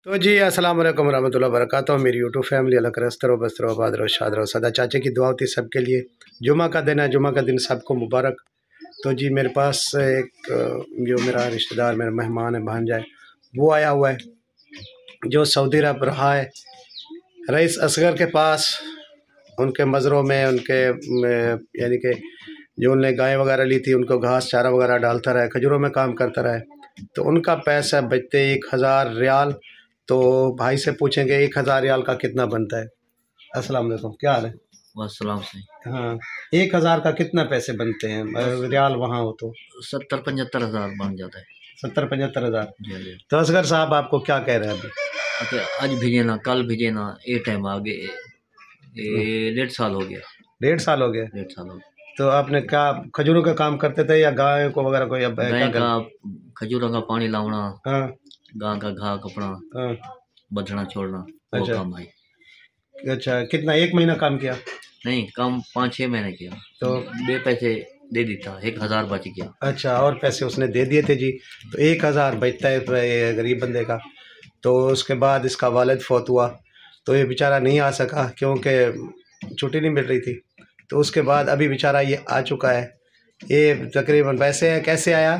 तो जी अस्सलाम वालेकुम रहमतुल्लाहि व बरकातहू। मेरी यूट्यूब फैमिली अल्लाह करे रस्तो बस्तरो आबाद रहो शाद रहो सदा। चाचे की दुआ होती सबके लिए। जुमा का दिन है, जुमा का दिन सबको मुबारक। तो जी मेरे पास एक जो मेरा रिश्तेदार मेरा मेहमान है भांजा है, वो आया हुआ है जो सऊदी अरब रहा है रईस असगर के पास। उनके मज़रों में उनके यानी कि जो उनने गाय वगैरह ली थी उनको घास चारा वगैरह डालता रहा, खजूरों में काम करता रहा। तो उनका पैसा बचते 1000 रियाल। तो भाई से पूछेंगे 1000 रियाल का कितना बनता है। अस्सलाम वालेकुम, क्या हाल है? वालेकुम सही। हाँ, 1000 का कितना पैसे बनते हैं रियाल वहाँ हो तो? 70-75 हज़ार बन जाता है। 70-75 हज़ार। जी जी। तो असगर साहब आपको क्या कह रहे हैं अभी? अच्छा, आज भेजे ना कल भेजे ना, ये टाइम आ गए, ये 1.5 साल हो गया। 1.5 साल हो गया। 1.5 साल हो गया। तो आपने क्या खजूरों का काम करते थे या गाय को वगैरह कोई? गाय का खजूरों का पानी लावना, हाँ गाय का घास कपड़ा हाँ। बचना छोड़ना, वो अच्छा काम भाई। अच्छा, कितना 1 महीना काम किया? नहीं, काम 5-6 महीने किया। तो बे पैसे दे देता, 1000 बच गया। अच्छा, और पैसे उसने दे दिए थे जी। तो 1000 बचता है ये गरीब बंदे का। तो उसके बाद इसका वालिद फौत हुआ तो ये बेचारा नहीं आ सका क्योंकि छुट्टी नहीं मिल रही थी। तो उसके बाद अभी बेचारा ये आ चुका है। ये तकरीबन वैसे कैसे आया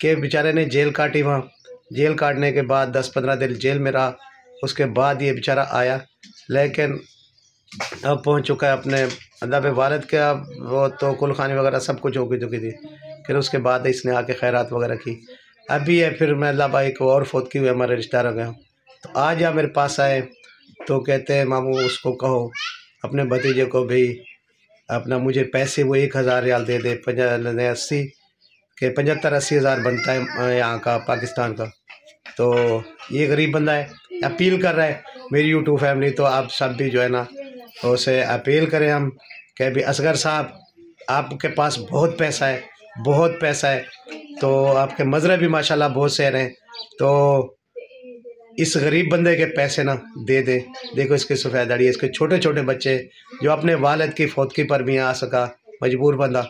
कि बेचारे ने जेल काटी वहाँ। जेल काटने के बाद 10-15 दिन जेल में रहा। उसके बाद ये बेचारा आया, लेकिन अब पहुँच चुका है अपने मतलब वालिद का वो तो कुलखानी वगैरह सब कुछ हो चुकी थी। फिर उसके बाद इसने आके खैरात वगैरह की। अभी है फिर मैं अल्लाह भाई को और फौत की हुई हमारे रिश्तेदारों के। तो आज या मेरे पास आए तो कहते हैं मामू उसको कहो अपने भतीजे को भी अपना मुझे पैसे वो 1000 रियाल दे दे। 80 के 75-80 हज़ार बनता है यहाँ का पाकिस्तान का। तो ये गरीब बंदा है, अपील कर रहा है मेरी यूट्यूब फैमिली। तो आप सब भी जो है ना उसे अपील करें हम कि भी असगर साहब आपके पास बहुत पैसा है, बहुत पैसा है। तो आपके मज़रे भी माशाल्लाह बहुत सह रहे हैं। तो इस गरीब बंदे के पैसे ना दे दे। देखो इसकी सफ़ेदाड़ी है, इसके छोटे छोटे बच्चे जो अपने वालिद की फौतगी पर भी आ सका मजबूर बंदा,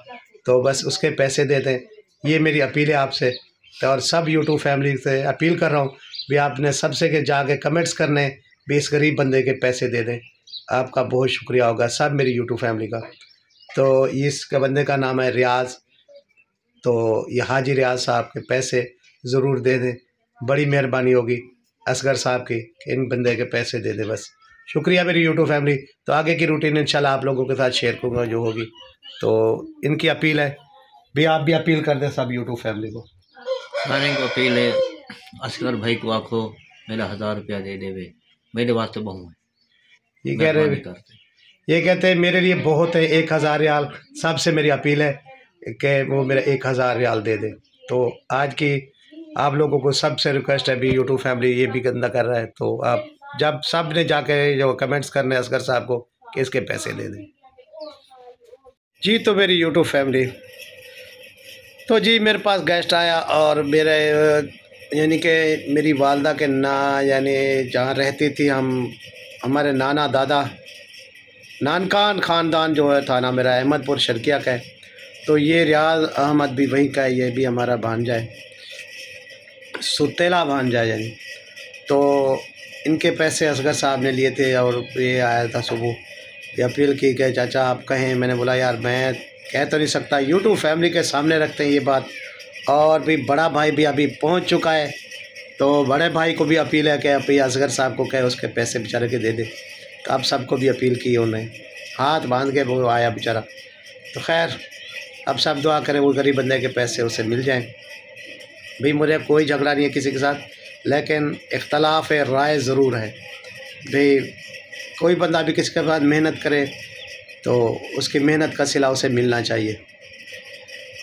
तो बस उसके पैसे दे दें। ये मेरी अपील है आपसे। तो और सब यूट्यूब फैमिली से अपील कर रहा हूँ भी आपने सबसे के जाके कमेंट्स करने भी इस गरीब बंदे के पैसे दे दें। आपका बहुत शुक्रिया होगा सब मेरी यूट्यूब फैमिली का। तो इसका बंदे का नाम है रियाज। तो ये हाजी रियाज साहब के पैसे ज़रूर दे दें, बड़ी मेहरबानी होगी असगर साहब की कि इन बंदे के पैसे दे दे। बस शुक्रिया मेरी यूट्यूब फैमिली। तो आगे की रूटीन इंशाल्लाह आप लोगों के साथ शेयर करूँगा जो होगी। तो इनकी अपील है भी आप भी अपील कर दें सब यूट्यूब फैमिली को। सारे को अपील है, असगर भाई को आखो मेरा 1000 रुपया दे देवे, मेरे वास्ते बहु है। ये कह रहे ये कहते हैं मेरे लिए बहुत है 1000 रियाल। सबसे मेरी अपील है कि वो मेरा 1000 रियाल दे दे। तो आज की आप लोगों को सबसे रिक्वेस्ट है भी यूट्यूब फैमिली ये भी गंदा कर रहा है तो आप जब सब ने जाके जो कमेंट्स करने असगर साहब को कि इसके पैसे दे दें जी। तो मेरी यूट्यूब फैमिली तो जी मेरे पास गेस्ट आया और मेरे यानी कि मेरी वालदा के ना यानी जहाँ रहती थी हमारे नाना दादा नानकान ख़ानदान जो है थाना मेरा अहमदपुर शर्किया का है। तो ये रियाज अहमद भी वहीं का है, ये भी हमारा भांजा है, सुतेला भांजा यानी। तो इनके पैसे असगर साहब ने लिए थे और ये आया था सुबह, ये अपील की कि चाचा आप कहें। मैंने बोला यार मैं कह तो नहीं सकता, यूट्यूब फैमिली के सामने रखते हैं ये बात। और भी बड़ा भाई भी अभी पहुंच चुका है तो बड़े भाई को भी अपील है कि अभी असगर साहब को कहे उसके पैसे बेचारे के दे दे। तो आप सबको भी अपील की उन्हें, हाथ बांध के वो आया बेचारा। तो खैर अब सब दुआ करें वो गरीब बंदे के पैसे उसे मिल जाएं। भाई मुझे कोई झगड़ा नहीं है किसी के साथ, लेकिन इख्तलाफ राय ज़रूर है। भाई कोई बंदा भी किसी के बाद मेहनत करे तो उसकी मेहनत का सिला उसे मिलना चाहिए।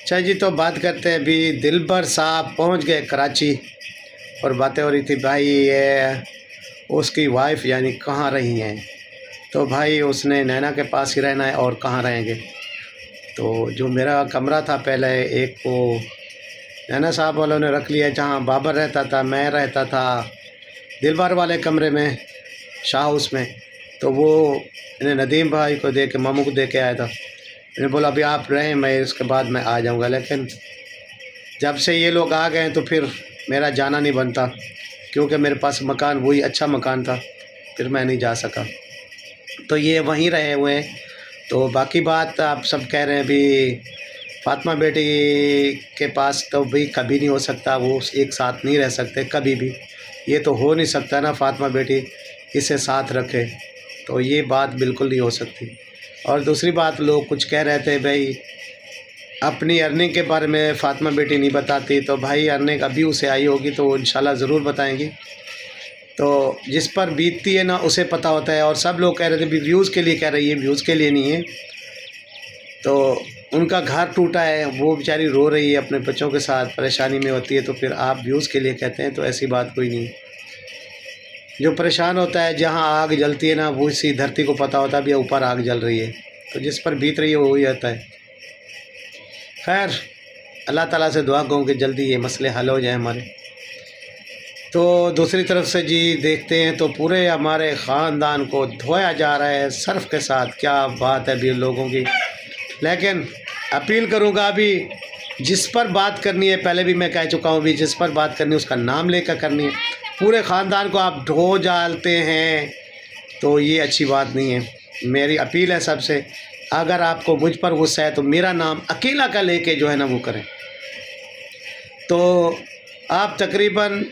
अच्छा जी, तो बात करते हैं भी दिलबर साहब पहुंच गए कराची और बातें हो रही थी भाई ये उसकी वाइफ यानी कहाँ रही हैं। तो भाई उसने नैना के पास ही रहना है और कहाँ रहेंगे। तो जो मेरा कमरा था पहले एक को नैना साहब वालों ने रख लिया, जहाँ बाबर रहता था मैं रहता था दिलबर वाले कमरे में शाह हाउस में। तो वो इन्हें नदीम भाई को दे के मामू को दे के आया था। इन्हें बोला अभी आप रहें, मैं इसके बाद मैं आ जाऊंगा। लेकिन जब से ये लोग आ गए तो फिर मेरा जाना नहीं बनता क्योंकि मेरे पास मकान वही अच्छा मकान था, फिर मैं नहीं जा सका। तो ये वहीं रहे हुए हैं। तो बाकी बात आप सब कह रहे हैं भी फ़ातिमा बेटी के पास तो भाई कभी नहीं हो सकता, वो एक साथ नहीं रह सकते कभी भी, ये तो हो नहीं सकता ना फ़ातिमा बेटी इसे साथ रखे, तो ये बात बिल्कुल नहीं हो सकती। और दूसरी बात, लोग कुछ कह रहे थे भाई अपनी अर्निंग के बारे में फ़ातिमा बेटी नहीं बताती, तो भाई अर्निंग अभी उसे आई होगी तो इंशाल्लाह ज़रूर बताएंगी। तो जिस पर बीतती है ना उसे पता होता है। और सब लोग कह रहे थे भी व्यूज़ के लिए कह रही है, व्यूज़ के लिए नहीं है। तो उनका घर टूटा है, वो बेचारी रो रही है, अपने बच्चों के साथ परेशानी में होती है, तो फिर आप व्यूज़ के लिए कहते हैं, तो ऐसी बात कोई नहीं। जो परेशान होता है, जहाँ आग जलती है ना, वो इसी धरती को पता होता है भी ऊपर आग जल रही है, तो जिस पर बीत रही है वो ही होता है। खैर, अल्लाह ताला से दुआ करूँ कि जल्दी ये मसले हल हो जाए हमारे। तो दूसरी तरफ से जी देखते हैं तो पूरे हमारे ख़ानदान को धोया जा रहा है सर्फ़ के साथ। क्या बात है भी लोगों की। लेकिन अपील करूँगा अभी जिस पर बात करनी है, पहले भी मैं कह चुका हूँ, भी जिस पर बात करनी है उसका नाम लेकर करनी है। पूरे ख़ानदान को आप ढो डालते हैं तो ये अच्छी बात नहीं है। मेरी अपील है सबसे, अगर आपको मुझ पर गुस्सा है तो मेरा नाम अकेला का लेके जो है ना वो करें। तो आप तकरीबन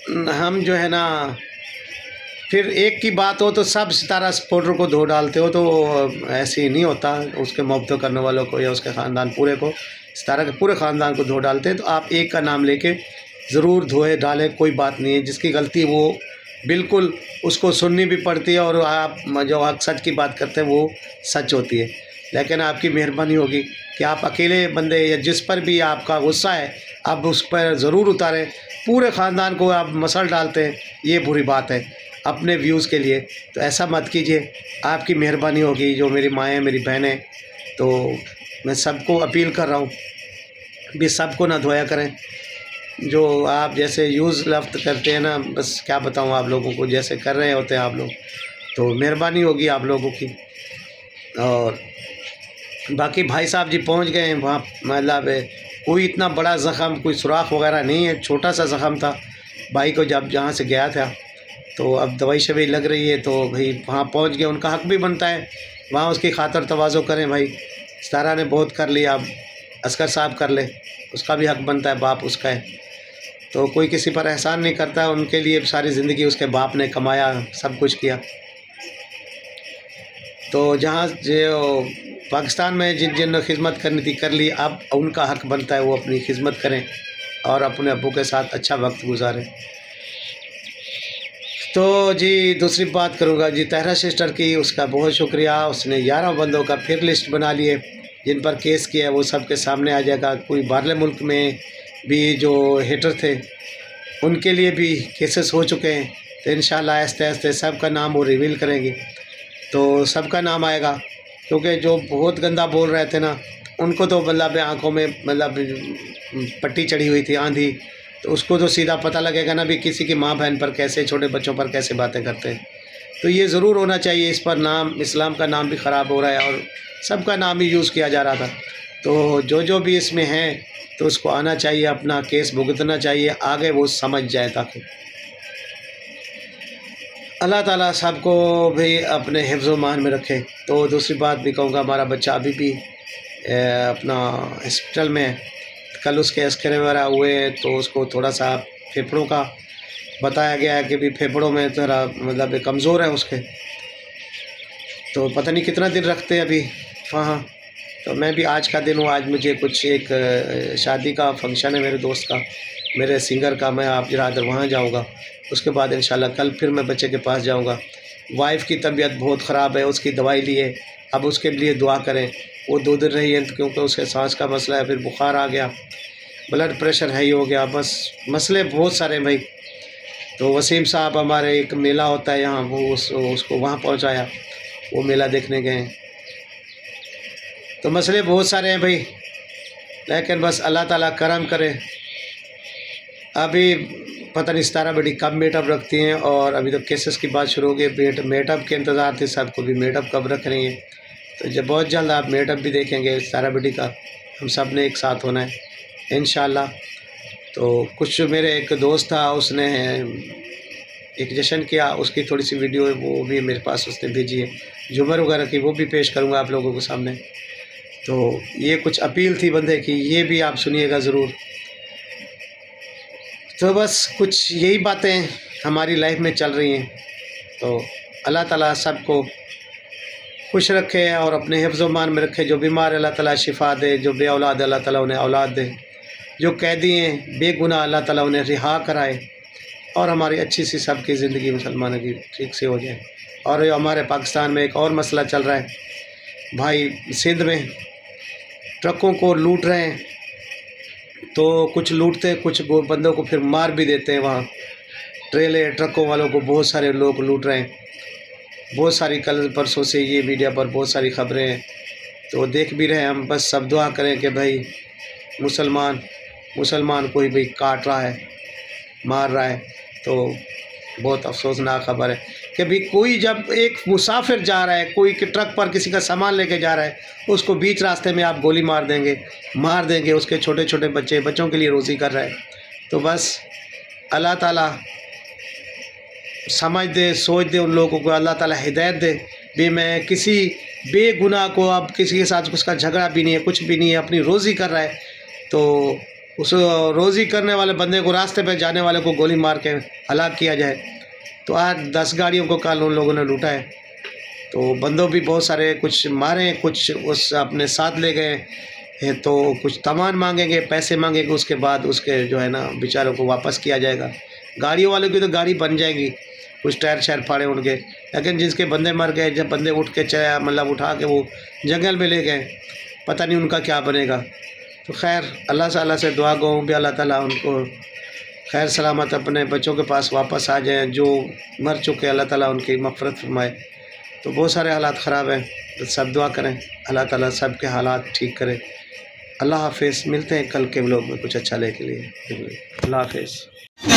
हम जो है ना, फिर एक की बात हो तो सब सितारा सपोर्टर को धो डालते हो, तो ऐसे ही नहीं होता। उसके मोहब्बत करने वालों को या उसके ख़ानदान पूरे को, सितारा के पूरे ख़ानदान को धो डालते हैं। तो आप एक का नाम लेके ज़रूर धोए डालें, कोई बात नहीं है। जिसकी गलती वो बिल्कुल उसको सुननी भी पड़ती है, और आप जो आप सच की बात करते हैं वो सच होती है। लेकिन आपकी मेहरबानी होगी कि आप अकेले बंदे या जिस पर भी आपका गुस्सा है आप उस पर ज़रूर उतारें। पूरे ख़ानदान को आप मसल डालते हैं, ये बुरी बात है अपने व्यूज़ के लिए। तो ऐसा मत कीजिए, आपकी मेहरबानी होगी। जो मेरी माएँ, मेरी बहनें, तो मैं सबको अपील कर रहा हूँ भी सबको ना धोया करें। जो आप जैसे यूज़ लफ्ज़ करते हैं ना, बस क्या बताऊँ आप लोगों को, जैसे कर रहे होते हैं आप लोग, तो मेहरबानी होगी आप लोगों की। और बाकी भाई साहब जी पहुंच गए हैं वहाँ, मतलब कोई इतना बड़ा ज़ख़म, कोई सुराख वगैरह नहीं है, छोटा सा ज़ख़म था। भाई को जब जहाँ से गया था, तो अब दवाई शवाई लग रही है, तो भाई वहाँ पहुँच गए। उनका हक़ भी बनता है, वहाँ उसकी खातर तवाज़ो करें। भाई सितारा ने बहुत कर लिया, अब असगर साहब कर ले, उसका भी हक़ बनता है, बाप उसका है। तो कोई किसी पर एहसान नहीं करता, उनके लिए सारी ज़िंदगी उसके बाप ने कमाया, सब कुछ किया। तो जहाँ जो पाकिस्तान में जिन जिन खिदमत करनी थी कर ली, अब उनका हक़ बनता है वो अपनी खिदमत करें और अपने अब्बू के साथ अच्छा वक्त गुजारें। तो जी दूसरी बात करूँगा जी तहरा सिस्टर की, उसका बहुत शुक्रिया। उसने 11 बंदों का फिर लिस्ट बना लिए जिन पर केस किया है, वो सब के सामने आ जाएगा। कोई बाहरले मुल्क में भी जो हेटर थे उनके लिए भी केसेस हो चुके हैं, तो इंशाल्लाह आहिस्ते आहिस्ते सबका नाम वो रिवील करेंगे, तो सबका नाम आएगा। क्योंकि जो बहुत गंदा बोल रहे थे ना, उनको तो मतलब आँखों में मतलब पट्टी चढ़ी हुई थी, आंधी, तो उसको तो सीधा पता लगेगा ना भी किसी की माँ बहन पर कैसे, छोटे बच्चों पर कैसे बातें करते हैं। तो ये ज़रूर होना चाहिए। इस पर नाम, इस्लाम का नाम भी ख़राब हो रहा है और सबका नाम ही यूज़ किया जा रहा था। तो जो भी इसमें हैं तो उसको आना चाहिए, अपना केस भुगतना चाहिए, आगे वो समझ जाए। ताकि अल्लाह ताला सबको भी अपने हिफ्ज़ मान में रखे। तो दूसरी बात भी कहूँगा, हमारा बच्चा अभी भी अपना हॉस्पिटल में, कल उसके एक्सरे वगैरह हुए तो उसको थोड़ा सा फेफड़ों का बताया गया है कि भी फेफड़ों में थोड़ा मतलब कमज़ोर है उसके, तो पता नहीं कितना दिन रखते हैं अभी वहाँ। तो मैं भी आज का दिन हूँ, आज मुझे कुछ एक शादी का फंक्शन है मेरे दोस्त का, मेरे सिंगर का, मैं आप जरा वहाँ जाऊँगा। उसके बाद इंशाल्लाह कल फिर मैं बच्चे के पास जाऊँगा। वाइफ़ की तबीयत बहुत ख़राब है, उसकी दवाई लिए, अब उसके लिए दुआ करें। वो 2 दिन रही है क्योंकि उसके सांस का मसला है, फिर बुखार आ गया, ब्लड प्रेशर हाई हो गया, बस मसले बहुत सारे हैं भाई। तो वसीम साहब, हमारे एक मेला होता है यहाँ, वो उसको वहाँ पहुँचाया, वो मेला देखने गए हैं। तो मसले बहुत सारे हैं भाई, लेकिन बस अल्लाह ताला करम करे। अभी पता नहीं सितारा बेटी कब मेटअप रखती हैं, और अभी तो केसेस की बात शुरू हो गई। मेटअप के इंतज़ार थे सबको भी, मेटअप कब रख रही हैं। तो जब बहुत जल्द आप मेटअप भी देखेंगे सितारा बेटी का, हम सब ने एक साथ होना है इंशाल्लाह। तो कुछ मेरे एक दोस्त था, उसने एक जश्न किया, उसकी थोड़ी सी वीडियो है वो भी मेरे पास उसने भेजी है, झूमर वगैरह की, वो भी पेश करूँगा आप लोगों के सामने। तो ये कुछ अपील थी बंदे की, ये भी आप सुनिएगा ज़रूर। तो बस कुछ यही बातें हमारी लाइफ में चल रही हैं। तो अल्लाह ताला सबको खुश रखे और अपने हिफ्ज़-ओ-मान में रखे। जो बीमार अल्लाह ताला शिफा दे, जो बे औलाद अल्लाह ताला उन्हें औलाद दे, जो कैदी हैं बेगुनाह अल्लाह ताला उन्हें रिहा कराए और हमारी अच्छी सी सबकी ज़िंदगी मुसलमानों की ठीक से हो जाए। और हमारे पाकिस्तान में एक और मसला चल रहा है भाई, सिंध में ट्रकों को लूट रहे हैं, तो कुछ लूटते, कुछ बंदों को फिर मार भी देते हैं। वहाँ ट्रेले ट्रकों वालों को बहुत सारे लोग लूट रहे हैं। बहुत सारी कल परसों से ये मीडिया पर बहुत सारी खबरें हैं, तो देख भी रहे हैं हम। बस सब दुआ करें कि भाई मुसलमान को ही भाई काट रहा है, मार रहा है। तो बहुत अफसोसनाक खबर है कि भाई कोई जब एक मुसाफिर जा रहा है, कोई के ट्रक पर किसी का सामान लेके जा रहा है, उसको बीच रास्ते में आप गोली मार देंगे। उसके छोटे छोटे बच्चों के लिए रोज़ी कर रहा है। तो बस अल्लाह ताला समझ दे, सोच दे उन लोगों को, अल्लाह ताला हिदायत दे। भी मैं किसी बेगुनाह को, अब किसी के साथ उसका झगड़ा भी नहीं है, कुछ भी नहीं है, अपनी रोज़ी कर रहा है, तो उस रोज़ी करने वाले बंदे को, रास्ते पे जाने वाले को गोली मार के हलाक किया जाए। तो आज 10 गाड़ियों को कल उन लोगों ने लूटा है। तो बंदों भी बहुत सारे, कुछ मारे, कुछ उस अपने साथ ले गए हैं, तो कुछ सामान मांगेंगे, पैसे मांगेंगे, उसके बाद उसके जो है ना बेचारों को वापस किया जाएगा। गाड़ियों वालों की तो गाड़ी बन जाएगी, कुछ टायर शायर फाड़े उनके, लेकिन जिसके बंदे मर गए, जब बंदे उठ के चला, मतलब उठा के वो जंगल में ले गए, पता नहीं उनका क्या बनेगा। तो खैर अल्लाह ताला से दुआ गो भी अल्लाह ताला उनको खैर सलामत अपने बच्चों के पास वापस आ जाएं, जो मर चुके अल्लाह ताला उनकी मग़फ़िरत फरमाए। तो बहुत सारे हालात ख़राब हैं, तो सब दुआ करें अल्लाह ताला सब के हालात ठीक करे। अल्लाह हाफ़िज़। मिलते हैं कल के व्लॉग में कुछ अच्छा लेके लिए। अल्लाह हाफ़िज़।